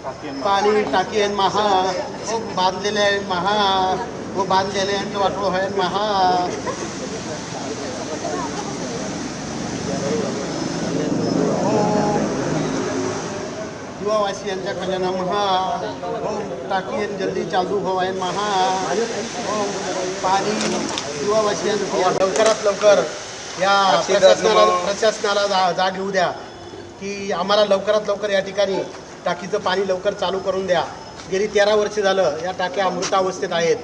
पाणी टाकी आहे महा हो बांधलेले आहे महा हो बांधलेले यांचं वाटोळ आहे महा युवावासी यांच्या कल्याणा महा हो टाकी जल्दी चालू व्हावं महा हो पाणी युवावासियांना लवकरात लवकर या प्रशासनाला जाग घेऊ द्या की आम्हाला लवकरात लवकर या ठिकाणी टाकीचं पाणी लवकर चालू करून द्या। गेली 13 वर्ष झालं या टाक्या अमृतावस्थेत आहेत।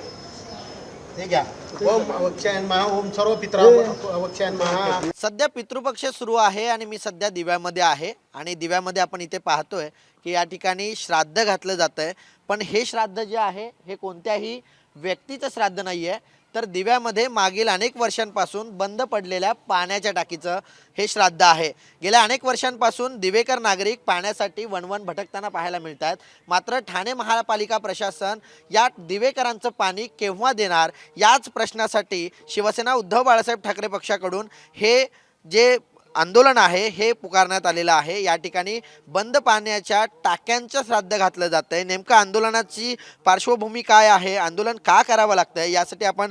ठीक आहे ओम अवक्षयन महा ओम सर्व पितृ अवक्षयन महा। सध्या पितृपक्ष सुरू आहे आणि मी सध्या दिव्यामध्ये आहे आणि दिव्यामध्ये आपण इथे पाहतोय की या ठिकाणी श्राद्ध घातलं जातंय, पण हे श्राद्ध जे आहे हे कोणत्याही व्यक्तीचं श्राद्ध नाही आहे, तर दिव्यामध्ये मागील अनेक वर्षांपासून बंद पडलेल्या पाण्याच्या टाकीचं हे श्राद्ध आहे। गेल्या अनेक वर्षांपासून दिवेकर नागरिक पाण्यासाठी वणवण भटकताना पाहायला मिळतात, मात्र ठाणे महापालिका प्रशासन या दिवेकरांचं पाणी केव्हा देणार याच प्रश्नासाठी शिवसेना उद्धव बाळासाहेब ठाकरे पक्षाकडून हे जे आंदोलन आहे हे पुकारण्यात आलेलं आहे। या ठिकाणी बंद पाण्याच्या टाक्यांचं श्राद्ध घातलं जातंय। नेमकं आंदोलनाची पार्श्वभूमी काय आहे, आंदोलन का करावं लागतंय, यासाठी आपण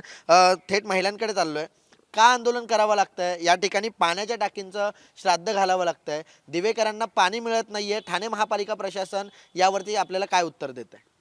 थेट महिलांकडे चाललोय। का आंदोलन करावं लागतंय, या ठिकाणी पाण्याच्या टाकींचं श्राद्ध घालावं लागतंय, दिवेकरांना पाणी मिळत नाहीये, ठाणे महापालिका प्रशासन यावरती आपल्याला काय उत्तर देत आहे?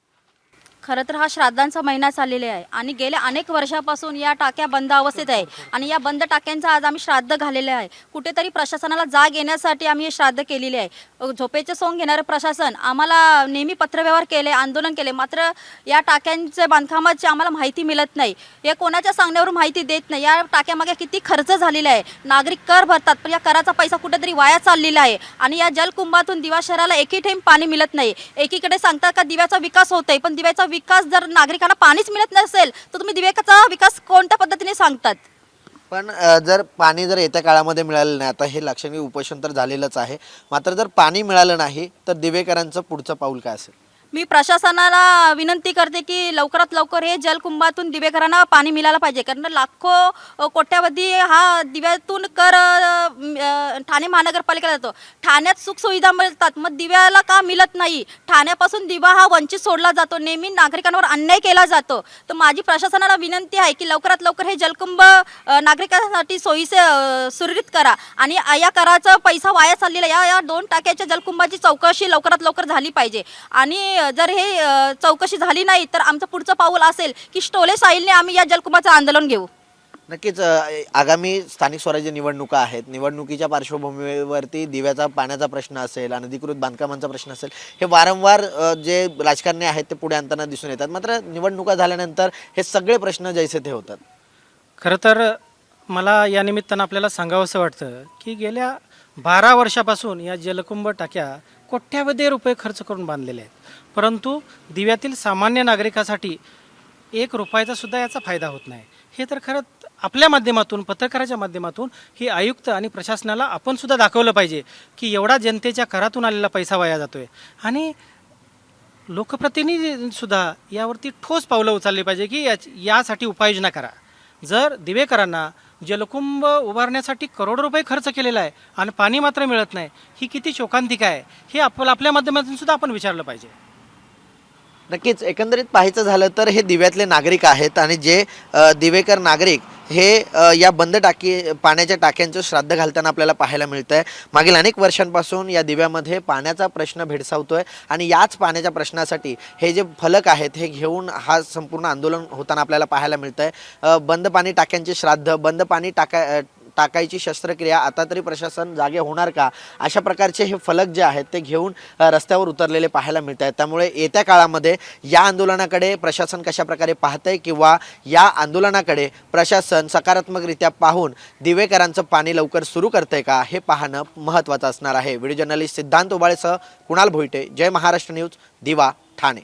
खरं तर हा श्राद्धांचा महिना चाललेला आहे आणि गेल्या अनेक वर्षापासून या टाक्या बंद अवस्थेत आहे आणि या बंद टाक्यांचा आज आम्ही श्राद्ध घालेले आहे। कुठेतरी प्रशासनाला जाग येण्यासाठी आम्ही हे श्राद्ध केलेले आहे। झोपेचे सोंग घेणारं प्रशासन आम्हाला नेहमी पत्रव्यवहार केले, आंदोलन केले, मात्र या टाक्यांच्या बांधकामाची आम्हाला माहिती मिळत नाही। हे कोणाच्या सांगण्यावरून माहिती देत नाही। या टाक्यामागे किती खर्च झालेला आहे, नागरिक कर भरतात पण या कराचा पैसा कुठेतरी वाया चाललेला आहे आणि या जलकुंभातून दिवा शहराला एकही थेंब पाणी मिळत नाही। एकीकडे सांगतात का दिव्याचा विकास होतोय, पण दिव्याचा विकास जर नागरिकांना पाणीच मिळत नसेल तर तुम्ही दिव्याचा विकास कोणत्या पद्धतीने सांगतात? पण जर पाणी जर येत्या काळामध्ये मिळालं नाही, आता हे लाक्षणिक उपोषण तर झालेलंच आहे, मात्र जर पाणी मिळालं नाही तर दिवेकरांचं पुढचं पाऊल काय असेल? मी प्रशासनाला विनंती करते की लवकरात लवकर हे जलकुंभातून दिवेकरांना पाणी मिळालं पाहिजे, कारण लाखो कोट्यावधी हा दिव्यातून कर ठाणे महानगरपालिकेला जातो। ठाण्यात सुखसुविधा मिळतात, मग दिव्याला का मिळत नाही? ठाण्यापासून दिवा हा वंचित सोडला जातो, नेहमी नागरिकांवर अन्याय केला जातो। तर माझी प्रशासनाला विनंती आहे की लवकरात लवकर हे जलकुंभ नागरिकांसाठी सोयीचे सुरळीत करा आणि या कराचा पैसा वाया चाललेला या 2 टाक्याच्या जलकुंभाची चौकशी लवकरात लवकर झाली पाहिजे आणि जर हे चौकशी झाली नाही तर आमचं पुढचं पाऊल असेल की स्टोले साहिलने आम्ही या जलकुंभाचं आंदोलन घेऊ। नक्कीच आगामी स्थानिक स्वराज्य निवडणुका आहेत, निवडणुकीच्या पार्श्वभूमीवरती दिव्याचा पाण्याचा प्रश्न असेल, अनधिकृत बांधकामांचा प्रश्न असेल, हे वारंवार जे राजकारणी आहेत ते पुढे आणताना दिसून येतात, मात्र निवडणुका झाल्यानंतर हे सगळे प्रश्न जैसे ते होतात। खरं तर मला या निमित्तानं आपल्याला सांगावंसं वाटतं की गेल्या 12 वर्षापासून या जलकुंभ टाक्या कोट्यावधी रुपये खर्च करून बांधलेल्या आहेत, परंतु दिव्यातील सामान्य नागरिकासाठी 1 रुपयाचा सुद्धा याचा फायदा होत नाही। हे तर खरं आपल्या माध्यमातून, पत्रकाराच्या माध्यमातून ही आयुक्त आणि प्रशासनाला आपण सुद्धा दाखवलं पाहिजे की एवढा जनतेच्या करातून आलेला पैसा वाया जातोय आणि लोकप्रतिनिधींसुद्धा यावरती ठोस पावलं उचलली पाहिजे की यासाठी उपाययोजना करा। जर दिवेकरांना जलकुंभ उभारण्यासाठी करोडो रुपये खर्च केलेला आहे आणि पाणी मात्र मिळत नाही, ही किती शोकांतिका आहे हे आपल्या माध्यमातून सुद्धा आपण विचारलं पाहिजे। नक्कीच एकंदरीत पाहायचं झालं तर हे दिव्यातले नागरिक आहेत आणि जे दिवेकर नागरिक हे या बंद पाण्याच्या टाक्यांचं श्राद्ध घालताना आपल्याला पाहायला मिळतं आहे। मागील अनेक वर्षांपासून या दिव्यामध्ये पाण्याचा प्रश्न भेडसावतोय आणि याच पाण्याच्या प्रश्नासाठी हे जे फलक आहेत हे घेऊन हा संपूर्ण आंदोलन होताना आपल्याला पाहायला मिळतं आहे। बंद पाणी टाक्यांचे श्राद्ध, बंद पाणी टाकायची शस्त्रक्रिया, आता तरी प्रशासन जागे होणार का, अशा प्रकारचे हे फलक जे आहेत ते घेऊन रस्त्यावर उतरलेले पाहायला मिळत आहेत। त्यामुळे येत्या काळामध्ये या आंदोलनाकडे प्रशासन कशा प्रकारे पाहतंय किंवा या आंदोलनाकडे प्रशासन सकारात्मकरित्या पाहून दिवेकरांचं पाणी लवकर सुरू करतंय का हे पाहणं महत्त्वाचं असणार आहे। व्हिडिओ जर्नलिस्ट सिद्धांत उबाळेसह कुणाल भोईटे, जय महाराष्ट्र न्यूज, दिवा, ठाणे।